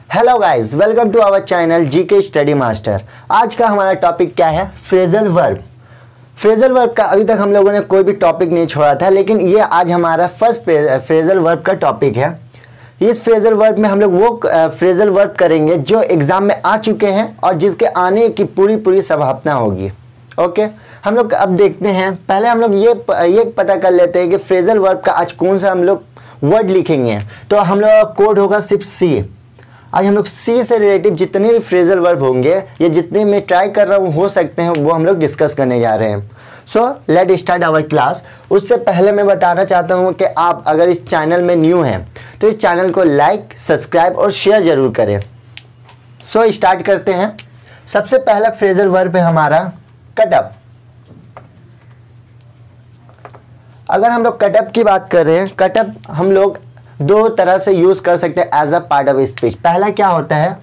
Hello guys, welcome to our channel GK study master. आज का हमारा टॉपिक क्या है? Phrasal verb. फ्रेजल वर्ब का अभी तक हम लोगों ने कोई भी टॉपिक नहीं छोड़ा था, लेकिन ये आज हमारा फर्स्ट फ्रेजल वर्ब का टॉपिक है। इस फ्रेजल वर्ब में हम लोग वो फ्रेजल वर्ब करेंगे जो एग्जाम में आ चुके हैं और जिसके आने की पूरी संभावना होगी। ओके, हम लोग अब देखते हैं। पहले हम लोग ये पता कर लेते हैं कि फ्रेजल वर्ब का आज कौन सा हम लोग वर्ड लिखेंगे। तो हम लोग का कोड होगा सिर्फ सी। आज हम लोग सी से रिलेटिव जितने भी फ्रेजल वर्ब होंगे, ये जितने मैं ट्राई कर रहा हूँ हो सकते हैं, वो हम लोग डिस्कस करने जा रहे हैं। So let start our class. उससे पहले मैं बताना चाहता हूँ कि आप अगर इस चैनल में न्यू हैं तो इस चैनल को लाइक, सब्सक्राइब और शेयर जरूर करें। सो स्टार्ट करते हैं। सबसे पहला फ्रेजल वर्ब है हमारा कट अप। अगर हम लोग कट अप की बात कर रहे हैं, कट अप हम लोग दो तरह से यूज कर सकते हैं as a part of speech. पहला क्या होता है,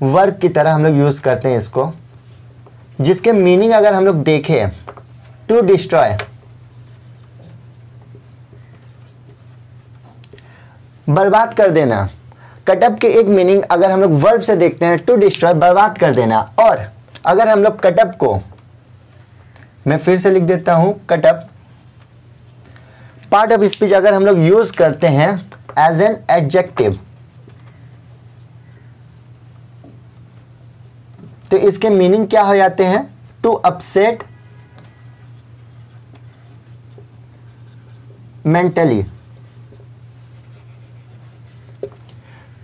वर्ब की तरह हम लोग यूज करते हैं इसको, जिसके मीनिंग अगर हम लोग देखें, टू डिस्ट्रॉय, बर्बाद कर देना। कटअप के एक मीनिंग अगर हम लोग वर्ब से देखते हैं, टू डिस्ट्रॉय, बर्बाद कर देना। और अगर हम लोग कटअप को, मैं फिर से लिख देता हूं, कटअप पार्ट ऑफ स्पीच अगर हम लोग यूज करते हैं एज एन एडजेक्टिव, तो इसके मीनिंग क्या हो जाते हैं? To upset mentally.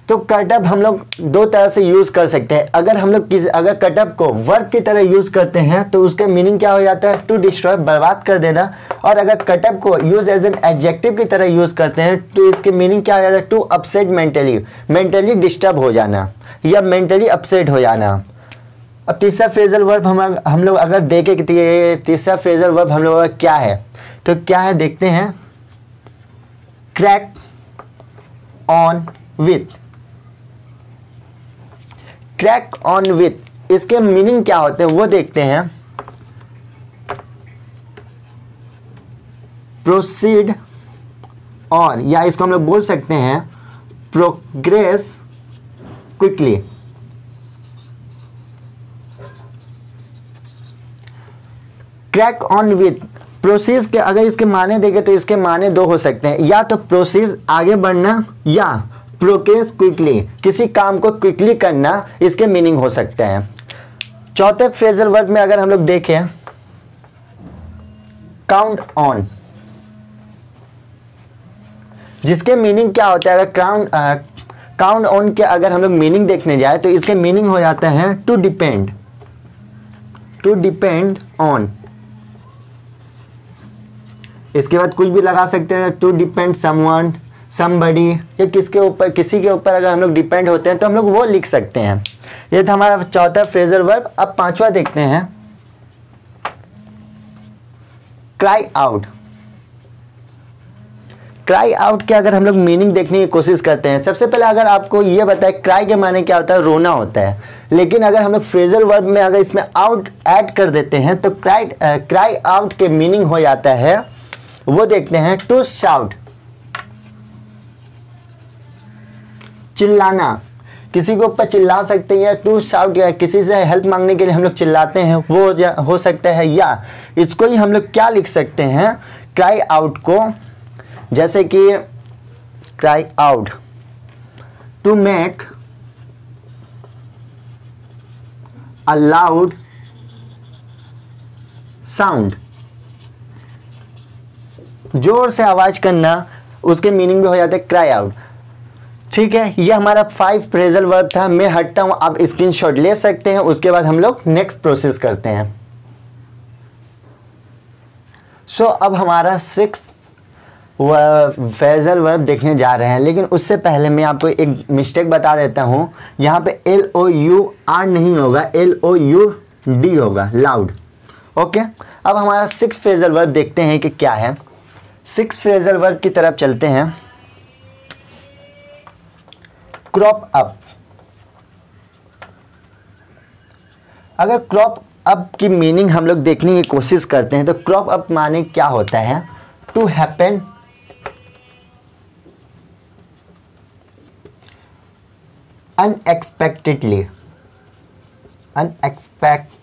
तो कटअप हम लोग दो तरह से यूज कर सकते हैं। अगर हम लोग अगर कटअप को वर्ब की तरह यूज करते हैं तो उसका मीनिंग क्या हो जाता है? टू डिस्ट्रॉय, बर्बाद कर देना। और अगर कटअप को यूज एज एन एडजेक्टिव की तरह यूज करते हैं तो इसके मीनिंग क्या हो जाता है? To upset mentally, mentally disturb हो जाना या मेंटली अपसेट हो जाना। अब तीसरा फ्रेजल वर्ब हम लोग अगर देखें कि तीसरा फ्रेजल वर्ब हम लोगों का क्या है, तो क्या है देखते हैं। Crack on with. Crack on with, इसके मीनिंग क्या होते हैं वो देखते हैं। प्रोसीड ऑन, या इसको हम लोग बोल सकते हैं progress quickly. Crack on with, process के अगर इसके माने देखें तो इसके माने दो हो सकते हैं, या तो प्रोसेस आगे बढ़ना, या प्रोग्रेस क्विकली, किसी काम को क्विकली करना, इसके मीनिंग हो सकते हैं। चौथे फ्रेजल वर्ब में अगर हम लोग देखें, काउंट ऑन, जिसके मीनिंग क्या होता है? अगर काउंट ऑन के अगर हम लोग मीनिंग देखने जाए तो इसके मीनिंग हो जाता है to depend, to depend on. इसके बाद कुछ भी लगा सकते हैं, टू डिपेंड समवन, समबडी, या किसके ऊपर, किसी के ऊपर अगर हम लोग डिपेंड होते हैं तो हम लोग वो लिख सकते हैं। ये था हमारा चौथा फ्रेजल वर्ब। अब पांचवा देखते हैं, क्राई आउट। क्राई आउट के अगर हम लोग मीनिंग देखने की कोशिश करते हैं, सबसे पहले अगर आपको ये बताए क्राई के माने क्या होता है? रोना होता है। लेकिन अगर हम लोग फ्रेजल वर्ब में अगर इसमें आउट ऐड कर देते हैं तो क्राई आउट के मीनिंग हो जाता है, वो देखते हैं, टू शाउट, चिल्लाना। किसी के ऊपर चिल्ला सकते हैं, या टू शाउट, या किसी से हेल्प मांगने के लिए हम लोग चिल्लाते हैं, वो हो सकता है। या इसको ही हम लोग क्या लिख सकते हैं, क्राई आउट को, जैसे कि cry out, to make a loud sound, जोर से आवाज करना, उसके मीनिंग भी हो जाता है क्राई आउट। ठीक है, ये हमारा 5 फ्रेजल वर्ब था। मैं हटता हूं, आप स्क्रीनशॉट ले सकते हैं। उसके बाद हम लोग नेक्स्ट प्रोसेस करते हैं। सो अब हमारा 6 फ्रेजल वर्ब देखने जा रहे हैं, लेकिन उससे पहले मैं आपको एक मिस्टेक बता देता हूं। यहाँ पे LOUR नहीं होगा, LOUD होगा, लाउड। ओके, अब हमारा 6 फ्रेजल वर्ब देखते हैं कि क्या है। 6 फ्रेजल वर्ब की तरफ चलते हैं। Crop up. अगर क्रॉप अप की मीनिंग हम लोग देखने की कोशिश करते हैं तो क्रॉप अप माने क्या होता है? टू हैपन अनएक्सपेक्टेडली, अनएक्सपेक्टेडली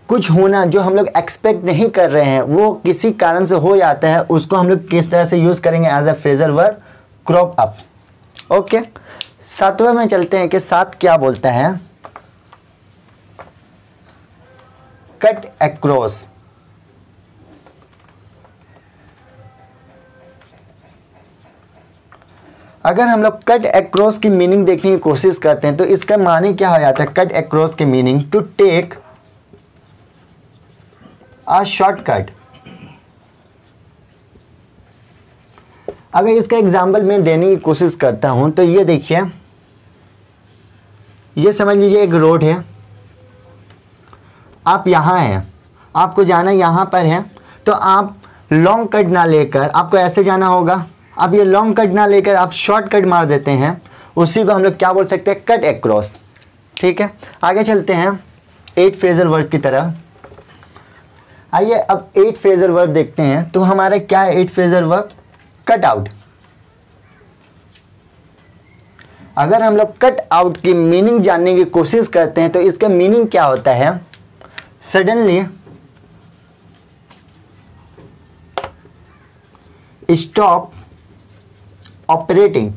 कुछ होना जो हम लोग एक्सपेक्ट नहीं कर रहे हैं वो किसी कारण से हो जाता है, उसको हम लोग किस तरह से यूज करेंगे as a phrasal verb, crop up. Okay, सातवें में चलते हैं कि सात क्या बोलता है, कट अक्रॉस। अगर हम लोग कट अक्रॉस की मीनिंग देखने की कोशिश करते हैं तो इसका माने क्या हो जाता है, कट अक्रॉस की meaning to take a shortcut. अगर इसका एग्जाम्पल मैं देने की कोशिश करता हूं तो ये देखिए, ये समझ लीजिए एक रोड है, आप यहां हैं, आपको जाना यहां पर है, तो आप लॉन्ग कट ना लेकर आपको ऐसे जाना होगा। अब ये लॉन्ग कट ना लेकर आप शॉर्ट कट मार देते हैं, उसी को हम लोग क्या बोल सकते हैं, कट अक्रॉस। ठीक है, आगे चलते हैं 8 फ्रेजल वर्ब की तरफ। आइए अब 8 फ्रेजल वर्ब देखते हैं। तो हमारा क्या है 8 फ्रेजल वर्ब, कट आउट। अगर हम लोग कट आउट की मीनिंग जानने की कोशिश करते हैं तो इसका मीनिंग क्या होता है, सडनली स्टॉप ऑपरेटिंग।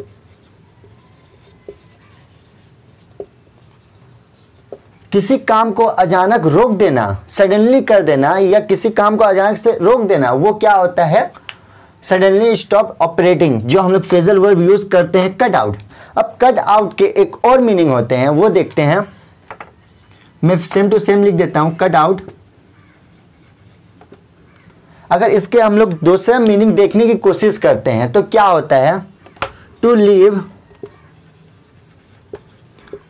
किसी काम को अचानक रोक देना, सडनली कर देना, या किसी काम को अचानक से रोक देना, वो क्या होता है, सडनली स्टॉप ऑपरेटिंग, जो हम लोग फ्रेजल वर्ब यूज करते हैं कट आउट। अब कट आउट के एक और मीनिंग होते हैं, वो देखते हैं। मैं सेम टू सेम लिख देता हूं, कट आउट। अगर इसके हम लोग दूसरा मीनिंग देखने की कोशिश करते हैं तो क्या होता है, टू लीव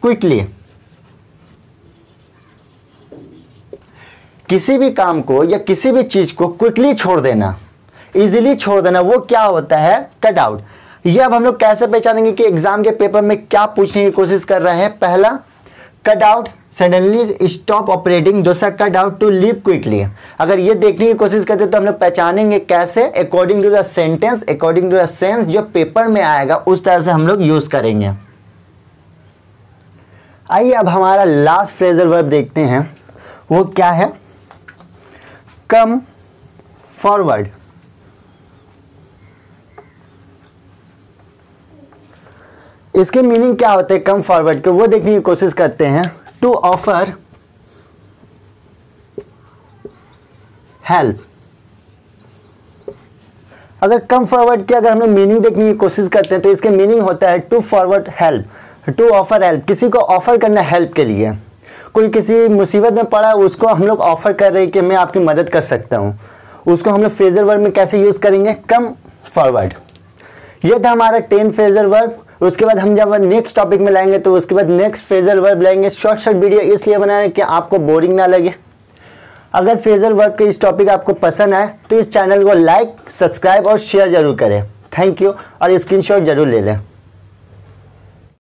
क्विकली। किसी भी काम को या किसी भी चीज को क्विकली छोड़ देना, इजीली छोड़ देना, वो क्या होता है, कट आउट। ये अब हम लोग कैसे पहचानेंगे कि एग्जाम के पेपर में क्या पूछने की कोशिश कर रहे हैं। पहला cut out, suddenly stop operating, दूसरा cut out, to leave quickly. अगर ये देखने की कोशिश करते तो हम लोग पहचानेंगे कैसे, according to the sentence, according to the sense, जो पेपर में आएगा उस तरह से हम लोग यूज करेंगे। आइए अब हमारा लास्ट फ्रेजल वर्ब देखते हैं, वो क्या है, कम फॉरवर्ड। इसके मीनिंग क्या होते हैं कम फॉरवर्ड के, वो देखने की कोशिश करते हैं। To offer help. अगर कम फॉरवर्ड की अगर हम लोग मीनिंग देखने की कोशिश करते हैं तो इसके मीनिंग होता है to forward help, to offer help, किसी को ऑफर करना हेल्प के लिए। कोई किसी मुसीबत में पड़ा, उसको हम लोग ऑफर कर रहे हैं कि मैं आपकी मदद कर सकता हूँ, उसको हम लोग फ्रेजल वर्ब में कैसे यूज करेंगे, कम फॉरवर्ड। ये था हमारा 10 फ्रेजल वर्ब। उसके बाद हम जब नेक्स्ट टॉपिक में लाएंगे तो उसके बाद नेक्स्ट फ्रेजल वर्ब लाएंगे। शॉर्ट वीडियो इसलिए बना रहे हैं कि आपको बोरिंग ना लगे। अगर फ्रेजल वर्ब के इस टॉपिक आपको पसंद आए तो इस चैनल को लाइक, सब्सक्राइब और शेयर जरूर करें। थैंक यू, और स्क्रीनशॉट जरूर ले लें।